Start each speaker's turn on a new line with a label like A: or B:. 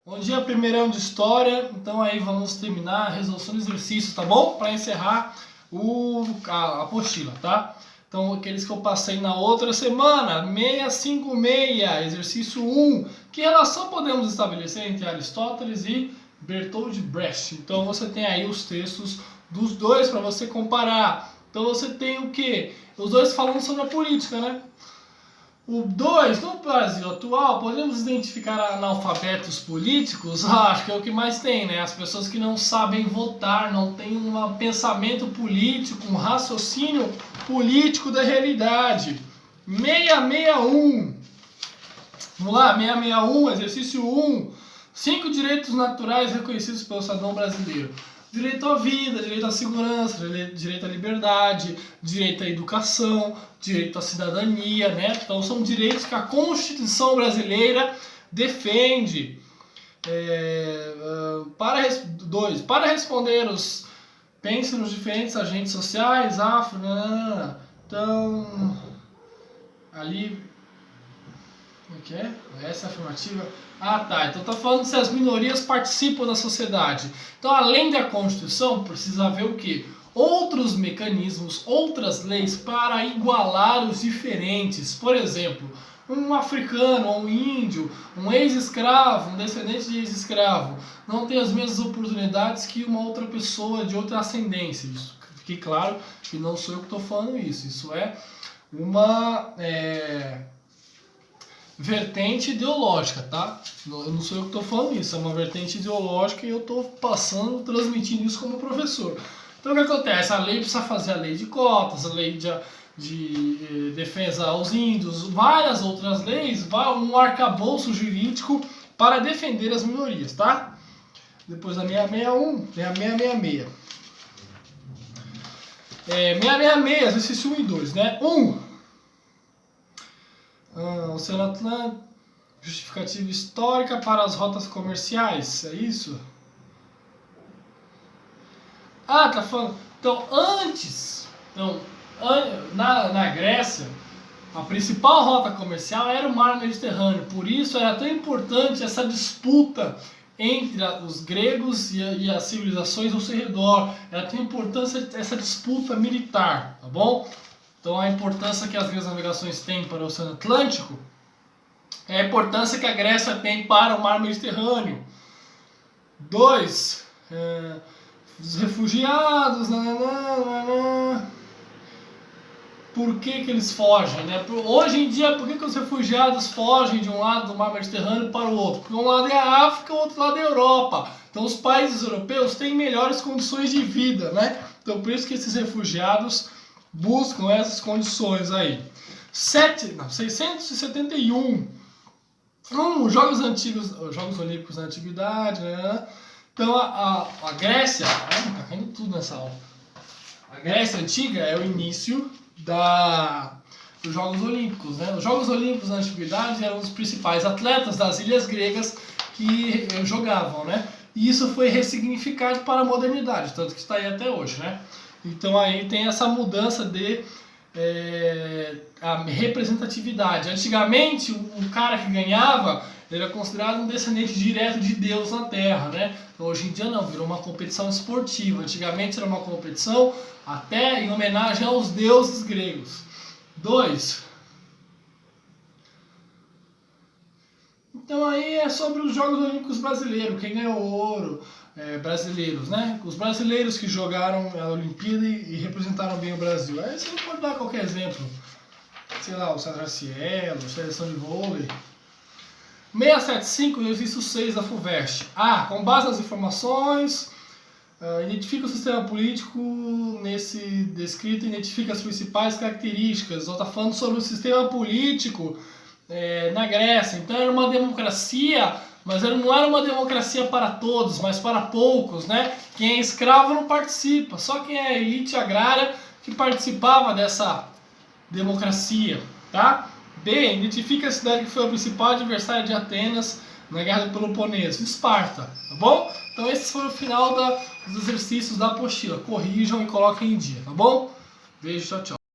A: Bom dia, primeirão de história. Então aí vamos terminar a resolução do exercício, tá bom? Para encerrar a apostila, tá? Então aqueles que eu passei na outra semana, 656, exercício 1. Que relação podemos estabelecer entre Aristóteles e Bertold Brecht? Então você tem aí os textos dos dois para você comparar. Então você tem o quê? Os dois falando sobre a política, né? O 2, no Brasil atual, podemos identificar analfabetos políticos? Acho que é o que mais tem, né? As pessoas que não sabem votar, não têm um pensamento político, um raciocínio político da realidade. 661. Vamos lá, 661, exercício 1. 5 direitos naturais reconhecidos pelo cidadão brasileiro. Direito à vida, direito à segurança, direito à liberdade, direito à educação, direito à cidadania, né? Então são direitos que a Constituição brasileira defende. Para responder pense nos diferentes agentes sociais, então, ali, como é que é? Essa é a afirmativa. Tá. Então tá falando se as minorias participam da sociedade. Então, além da Constituição, precisa haver o quê? Outros mecanismos, outras leis para igualar os diferentes. Por exemplo, um africano ou um índio, um ex-escravo, um descendente de ex-escravo, não tem as mesmas oportunidades que uma outra pessoa de outra ascendência. Isso, fique claro que não sou eu que estou falando isso. Isso é uma vertente ideológica, tá? Eu não sou eu que estou falando isso, é uma vertente ideológica e eu estou transmitindo isso como professor. Então o que acontece? A lei precisa fazer a lei de cotas, a lei de defesa aos índios, várias outras leis, um arcabouço jurídico para defender as minorias, tá? Depois da 661, tem a 666. 666, exercício 1 e 2, né? 1. Oceano Atlântico, justificativa histórica para as rotas comerciais, é isso? Tá falando. Então, na Grécia, a principal rota comercial era o mar Mediterrâneo. Por isso era tão importante essa disputa entre os gregos e as civilizações ao seu redor. Era tão importante essa disputa militar, tá bom? Então a importância que as grandes navegações têm para o Oceano Atlântico é a importância que a Grécia tem para o mar Mediterrâneo. 2. Os refugiados. Por que eles fogem? Né? Hoje em dia, por que os refugiados fogem de um lado do mar Mediterrâneo para o outro? Porque um lado é a África, o outro lado é a Europa. Então os países europeus têm melhores condições de vida, né? Então por isso que esses refugiados buscam essas condições aí. 671. Jogos Olímpicos na Antiguidade, né? Então a Grécia, tá caindo tudo nessa aula. A Grécia Antiga é o início dos Jogos Olímpicos, né? Os Jogos Olímpicos na Antiguidade eram os principais atletas das ilhas gregas que jogavam, né? E isso foi ressignificado para a modernidade, tanto que está aí até hoje, né? Então aí tem essa mudança a representatividade. Antigamente, o cara que ganhava era considerado um descendente direto de Deus na Terra, né? Então, hoje em dia não, virou uma competição esportiva. Antigamente era uma competição até em homenagem aos deuses gregos. 2. Então aí é sobre os Jogos Olímpicos brasileiros, quem ganhou ouro, brasileiros, né? Os brasileiros que jogaram a Olimpíada e representaram bem o Brasil. Aí você pode dar qualquer exemplo, sei lá, o César Cielo, seleção de vôlei. 675, exercício 6 da FUVEST. Com base nas informações, identifica o sistema político nesse descrito, identifica as principais características. Está falando sobre o sistema político na Grécia. Então era uma democracia, mas não era uma democracia para todos, mas para poucos, né? Quem é escravo não participa, só quem é a elite agrária que participava dessa democracia, tá? B. Identifica a cidade que foi a principal adversária de Atenas na Guerra do Peloponeso, Esparta, tá bom? Então esse foi o final dos exercícios da apostila. Corrijam e coloquem em dia, tá bom? Beijo, tchau, tchau.